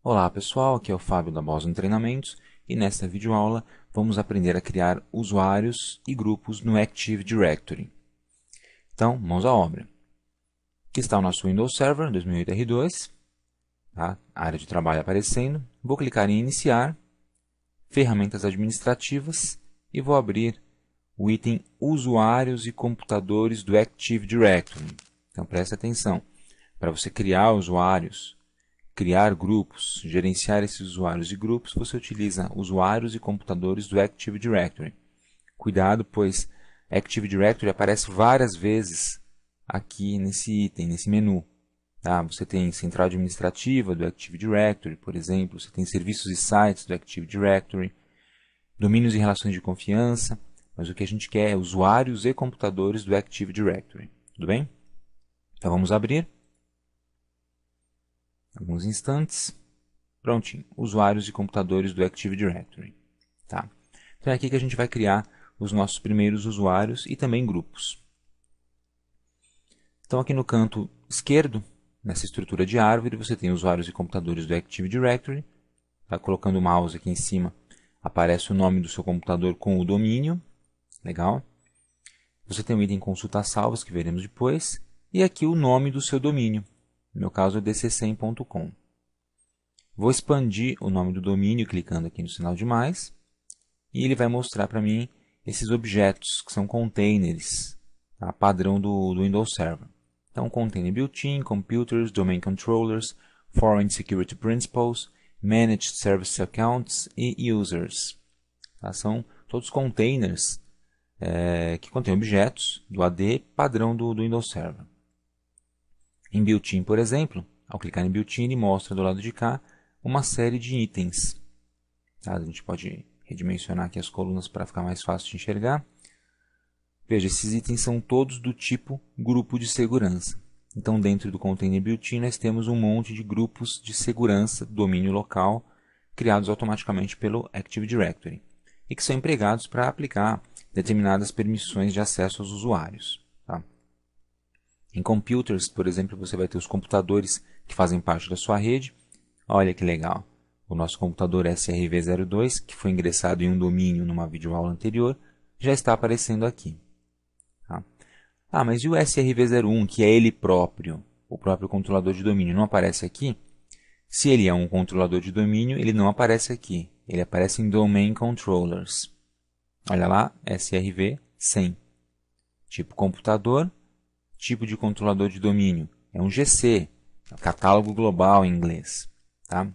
Olá pessoal, aqui é o Fábio da Boston Treinamentos e nesta videoaula vamos aprender a criar usuários e grupos no Active Directory. Então, mãos à obra. Aqui está o nosso Windows Server 2008 R2, tá? A área de trabalho aparecendo. Vou clicar em Iniciar, Ferramentas Administrativas e vou abrir o item Usuários e Computadores do Active Directory. Então preste atenção, para você criar usuários, criar grupos, gerenciar esses usuários e grupos, você utiliza usuários e computadores do Active Directory. Cuidado, pois Active Directory aparece várias vezes aqui nesse item, nesse menu. Tá? Você tem central administrativa do Active Directory, por exemplo, você tem serviços e sites do Active Directory, domínios e relações de confiança, mas o que a gente quer é usuários e computadores do Active Directory. Tudo bem? Então vamos abrir. Alguns instantes. Prontinho. Usuários e computadores do Active Directory. Tá? Então é aqui que a gente vai criar os nossos primeiros usuários e também grupos. Então aqui no canto esquerdo, nessa estrutura de árvore, você tem usuários e computadores do Active Directory. Tá? Colocando o mouse aqui em cima, aparece o nome do seu computador com o domínio. Legal? Você tem o item consulta salvas, que veremos depois. E aqui o nome do seu domínio. No meu caso é dc100.com. Vou expandir o nome do domínio clicando aqui no sinal de mais. E ele vai mostrar para mim esses objetos, que são containers, tá? Padrão do Windows Server. Então, container built-in, computers, domain controllers, foreign security principles, managed service accounts e users. Tá? São todos containers que contêm objetos do AD padrão do Windows Server. Em built-in, por exemplo, ao clicar em built-in, ele mostra do lado de cá uma série de itens. Tá? A gente pode redimensionar aqui as colunas para ficar mais fácil de enxergar. Veja, esses itens são todos do tipo grupo de segurança. Então, dentro do container built-in, nós temos um monte de grupos de segurança, domínio local, criados automaticamente pelo Active Directory, e que são empregados para aplicar determinadas permissões de acesso aos usuários. Tá? Em computers, por exemplo, você vai ter os computadores que fazem parte da sua rede. Olha que legal! O nosso computador SRV02, que foi ingressado em um domínio numa videoaula anterior, já está aparecendo aqui. Tá? Ah, mas e o SRV01, que é ele próprio, o próprio controlador de domínio, não aparece aqui? Se ele é um controlador de domínio, ele não aparece aqui. Ele aparece em Domain Controllers. Olha lá, SRV100. Tipo computador, tipo de controlador de domínio. É um GC, catálogo global em inglês. Tá?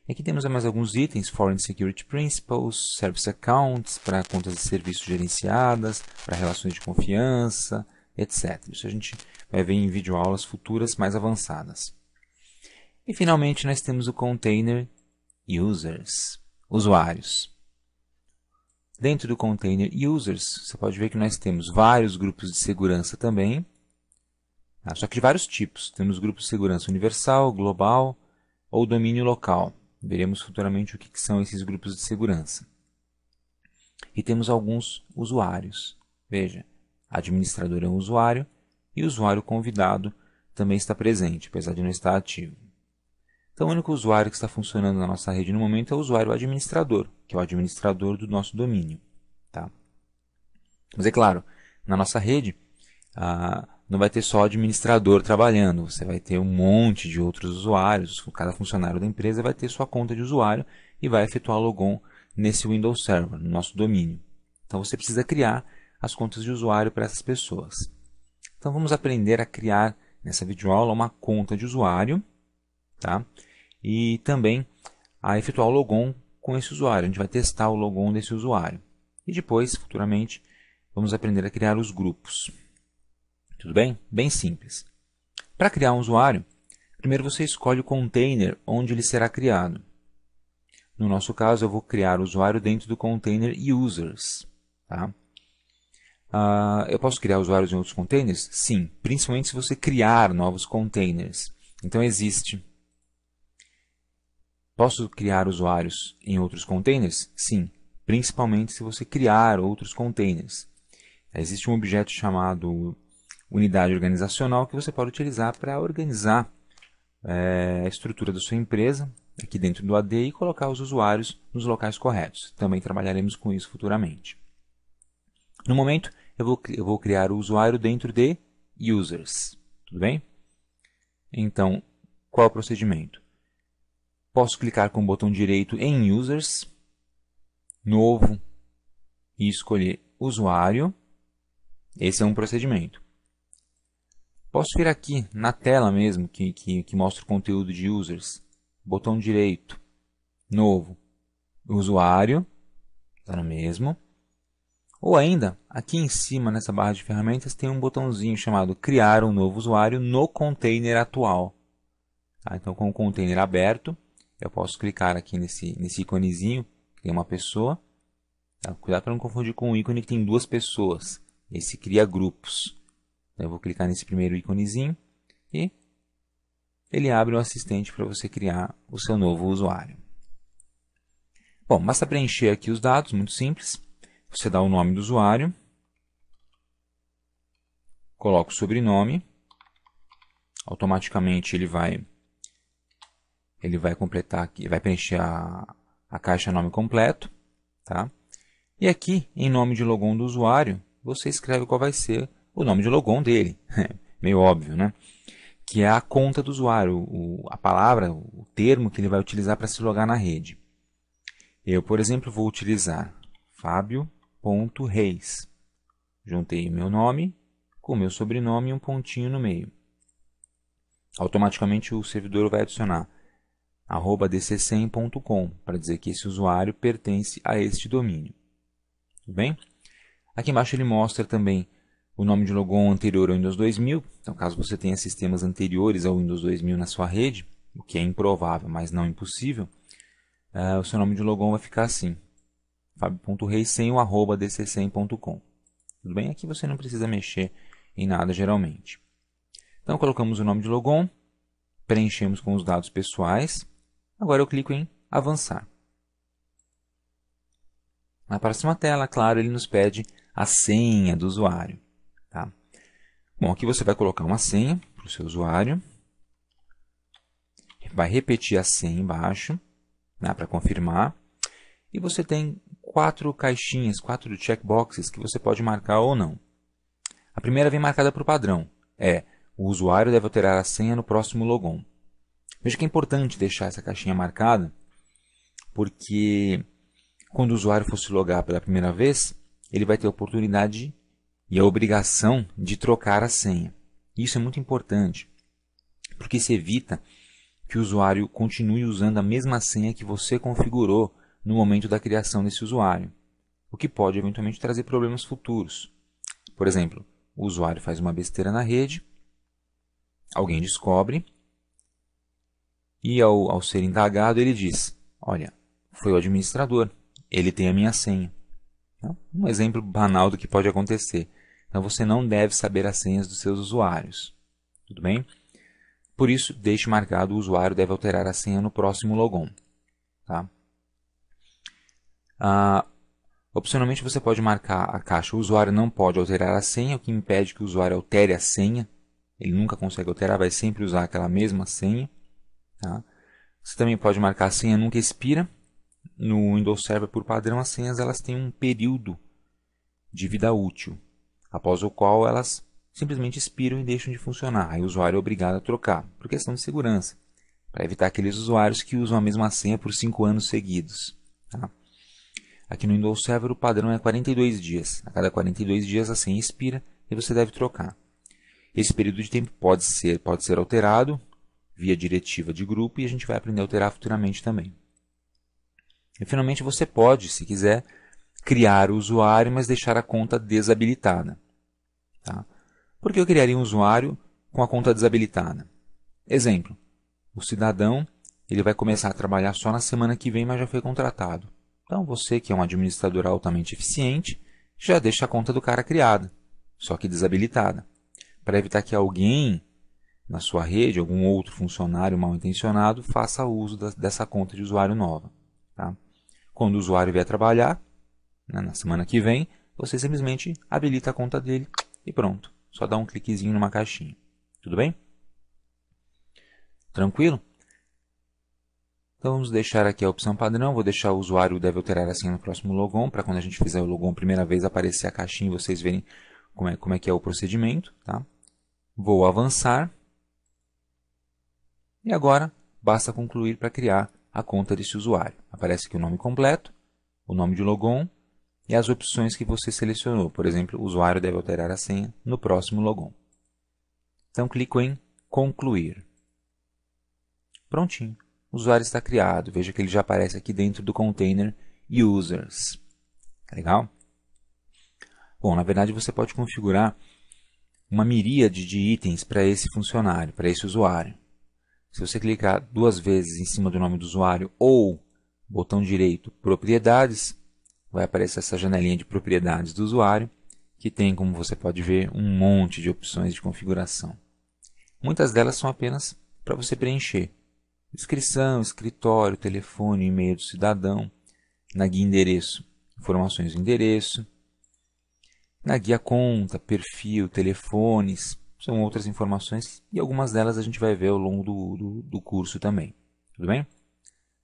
E aqui temos mais alguns itens, Foreign Security Principles, Service Accounts, para contas de serviço gerenciadas, para relações de confiança, etc. Isso a gente vai ver em videoaulas futuras mais avançadas. E finalmente nós temos o Container Users, usuários. Dentro do Container Users, você pode ver que nós temos vários grupos de segurança também, tá? Só que de vários tipos. Temos grupos de segurança universal, global ou domínio local. Veremos futuramente o que são esses grupos de segurança. E temos alguns usuários. Veja, administrador é um usuário e o usuário convidado também está presente, apesar de não estar ativo. Então, o único usuário que está funcionando na nossa rede no momento é o usuário administrador, que é o administrador do nosso domínio. Tá? Mas é claro, na nossa rede não vai ter só administrador trabalhando, você vai ter um monte de outros usuários, cada funcionário da empresa vai ter sua conta de usuário e vai efetuar logon nesse Windows Server, no nosso domínio. Então você precisa criar as contas de usuário para essas pessoas. Então vamos aprender a criar nessa videoaula uma conta de usuário, tá? E também a efetuar o logon com esse usuário. A gente vai testar o logon desse usuário. E depois, futuramente, vamos aprender a criar os grupos. Tudo bem? Bem simples. Para criar um usuário, primeiro você escolhe o container onde ele será criado. No nosso caso, eu vou criar o usuário dentro do container Users. Tá? Eu posso criar usuários em outros containers? Sim, principalmente se você criar novos containers. Então, posso criar usuários em outros containers? Sim, principalmente se você criar outros containers. Existe um objeto chamado unidade organizacional que você pode utilizar para organizar a estrutura da sua empresa aqui dentro do AD e colocar os usuários nos locais corretos. Também trabalharemos com isso futuramente. No momento, eu vou criar o usuário dentro de Users. Tudo bem? Então, qual é o procedimento? Posso clicar com o botão direito em Users, Novo, e escolher Usuário. Esse é um procedimento. Posso vir aqui na tela mesmo, que mostra o conteúdo de Users, botão direito, Novo, Usuário, está no mesmo. Ou ainda, aqui em cima, nessa barra de ferramentas, tem um botãozinho chamado Criar um novo usuário no container atual. Tá? Então, com o container aberto, eu posso clicar aqui nesse íconezinho, que tem uma pessoa. Tá? Cuidado para não confundir com o ícone que tem duas pessoas. Esse cria grupos. Então, eu vou clicar nesse primeiro íconezinho e ele abre um assistente para você criar o seu novo usuário. Bom, basta preencher aqui os dados, muito simples. Você dá o nome do usuário, coloca o sobrenome, automaticamente ele vai completar aqui, vai preencher a caixa nome completo, tá? E aqui, em nome de logon do usuário, você escreve qual vai ser o nome de logon dele, meio óbvio, né? Que é a conta do usuário, a palavra, o termo que ele vai utilizar para se logar na rede. Eu, por exemplo, vou utilizar Fábio.Reis. Juntei o meu nome com o meu sobrenome e um pontinho no meio. Automaticamente o servidor vai adicionar @dc100.com para dizer que esse usuário pertence a este domínio. Tudo bem? Aqui embaixo ele mostra também o nome de logon anterior ao Windows 2000. Então, caso você tenha sistemas anteriores ao Windows 2000 na sua rede, o que é improvável, mas não impossível, o seu nome de logon vai ficar assim. Fabio.reis sem o @dc100.com. Tudo bem? Aqui você não precisa mexer em nada geralmente. Então, colocamos o nome de logon, preenchemos com os dados pessoais. Agora eu clico em avançar. Na próxima tela, claro, ele nos pede a senha do usuário. Tá? Bom, aqui você vai colocar uma senha para o seu usuário. Vai repetir a senha embaixo, né, para confirmar. E você tem 4 caixinhas, 4 checkboxes que você pode marcar ou não. A primeira vem marcada por padrão. O usuário deve alterar a senha no próximo logon. Veja que é importante deixar essa caixinha marcada, porque quando o usuário for se logar pela primeira vez, ele vai ter a oportunidade e a obrigação de trocar a senha. Isso é muito importante, porque isso evita que o usuário continue usando a mesma senha que você configurou no momento da criação desse usuário, o que pode eventualmente trazer problemas futuros. Por exemplo, o usuário faz uma besteira na rede, alguém descobre, e ao ser indagado ele diz, olha, foi o administrador, ele tem a minha senha. Um exemplo banal do que pode acontecer. Então você não deve saber as senhas dos seus usuários. Tudo bem? Por isso, deixe marcado o usuário deve alterar a senha no próximo logon. Tá? Opcionalmente, você pode marcar a caixa o usuário não pode alterar a senha, o que impede que o usuário altere a senha. Ele nunca consegue alterar, vai sempre usar aquela mesma senha. Tá? Você também pode marcar a senha nunca expira. No Windows Server, por padrão, as senhas elas têm um período de vida útil, após o qual elas simplesmente expiram e deixam de funcionar. Aí o usuário é obrigado a trocar, por questão de segurança, para evitar aqueles usuários que usam a mesma senha por 5 anos seguidos. Tá? Aqui no Windows Server o padrão é 42 dias. A cada 42 dias a senha expira e você deve trocar. Esse período de tempo pode ser alterado via diretiva de grupo e a gente vai aprender a alterar futuramente também. E finalmente você pode, se quiser, criar o usuário, mas deixar a conta desabilitada. Tá? Por que eu criaria um usuário com a conta desabilitada? Exemplo, o cidadão ele vai começar a trabalhar só na semana que vem, mas já foi contratado. Então você, que é um administrador altamente eficiente, já deixa a conta do cara criada, só que desabilitada, para evitar que alguém na sua rede, algum outro funcionário mal intencionado, faça uso dessa conta de usuário nova. Tá? Quando o usuário vier trabalhar, né, na semana que vem, você simplesmente habilita a conta dele e pronto. Só dá um cliquezinho numa caixinha. Tudo bem? Tranquilo? Então vamos deixar aqui a opção padrão, vou deixar o usuário deve alterar a senha no próximo logon, para quando a gente fizer o logon a primeira vez aparecer a caixinha e vocês verem como é que é o procedimento. Tá? Vou avançar. E agora basta concluir para criar a conta desse usuário. Aparece aqui o nome completo, o nome de logon e as opções que você selecionou. Por exemplo, o usuário deve alterar a senha no próximo logon. Então clico em concluir. Prontinho. O usuário está criado. Veja que ele já aparece aqui dentro do container users. Legal? Bom, na verdade você pode configurar uma miríade de itens para esse funcionário, para esse usuário. Se você clicar duas vezes em cima do nome do usuário ou botão direito propriedades, vai aparecer essa janelinha de propriedades do usuário, que tem, como você pode ver, um monte de opções de configuração. Muitas delas são apenas para você preencher. Inscrição, escritório, telefone, e-mail do cidadão. Na guia endereço, informações do endereço. Na guia conta, perfil, telefones, são outras informações e algumas delas a gente vai ver ao longo do curso também. Tudo bem?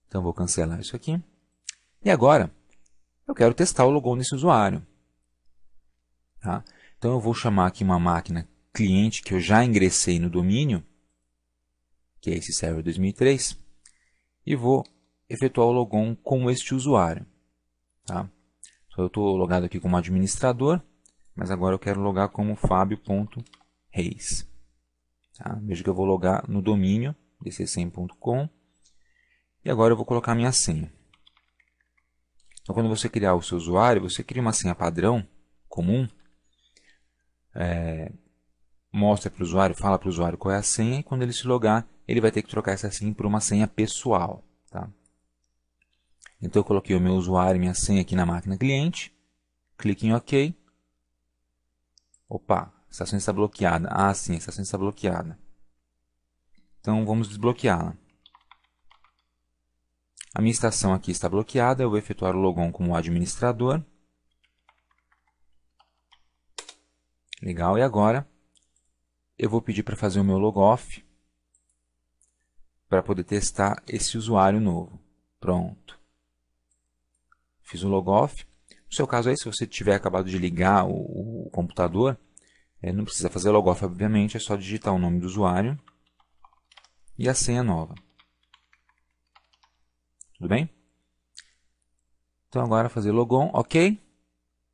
Então vou cancelar isso aqui. E agora, eu quero testar o logon desse usuário. Tá? Então eu vou chamar aqui uma máquina cliente que eu já ingressei no domínio, que é esse Server 2003, e vou efetuar o logon com este usuário. Tá? Então, eu estou logado aqui como administrador, mas agora eu quero logar como fabio.reis. Tá? Veja que eu vou logar no domínio dc100.com e agora eu vou colocar minha senha. Então, quando você criar o seu usuário, você cria uma senha padrão, comum, mostra para o usuário, fala para o usuário qual é a senha, e quando ele se logar, ele vai ter que trocar essa senha por uma senha pessoal. Tá? Então eu coloquei o meu usuário e minha senha aqui na máquina cliente, clique em OK. Opa, a estação está bloqueada. Ah, sim, a estação está bloqueada. Então vamos desbloqueá-la. A minha estação aqui está bloqueada, eu vou efetuar o logon como administrador. Legal, e agora eu vou pedir para fazer o meu logoff para poder testar esse usuário novo. Pronto. Fiz o logoff. No seu caso aí, se você tiver acabado de ligar o computador, não precisa fazer logoff, obviamente, é só digitar o nome do usuário e a senha nova. Tudo bem? Então agora fazer logon, ok?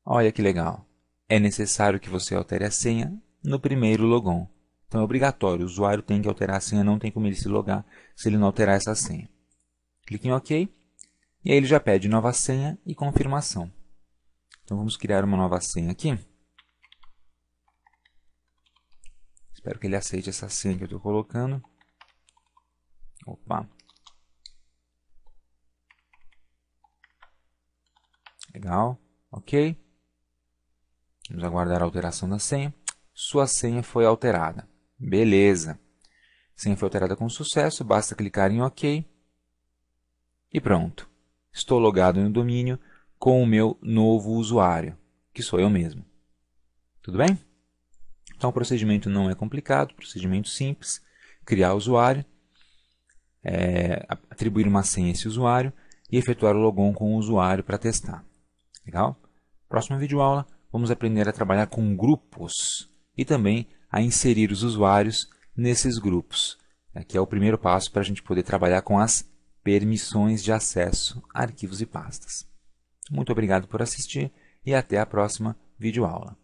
Olha que legal. É necessário que você altere a senha no primeiro logon. Então é obrigatório, o usuário tem que alterar a senha, não tem como ele se logar se ele não alterar essa senha. Clique em OK e aí ele já pede nova senha e confirmação. Então vamos criar uma nova senha aqui. Espero que ele aceite essa senha que eu estou colocando. Opa! Legal, ok. Vamos aguardar a alteração da senha. Sua senha foi alterada. Beleza. A senha foi alterada com sucesso, basta clicar em OK. E pronto. Estou logado no domínio com o meu novo usuário, que sou eu mesmo. Tudo bem? Então o procedimento não é complicado, procedimento simples. Criar o usuário, atribuir uma senha a esse usuário e efetuar o logon com o usuário para testar. Legal? Próxima videoaula, vamos aprender a trabalhar com grupos e também a inserir os usuários nesses grupos. Aqui é o primeiro passo para a gente poder trabalhar com as permissões de acesso a arquivos e pastas. Muito obrigado por assistir e até a próxima videoaula.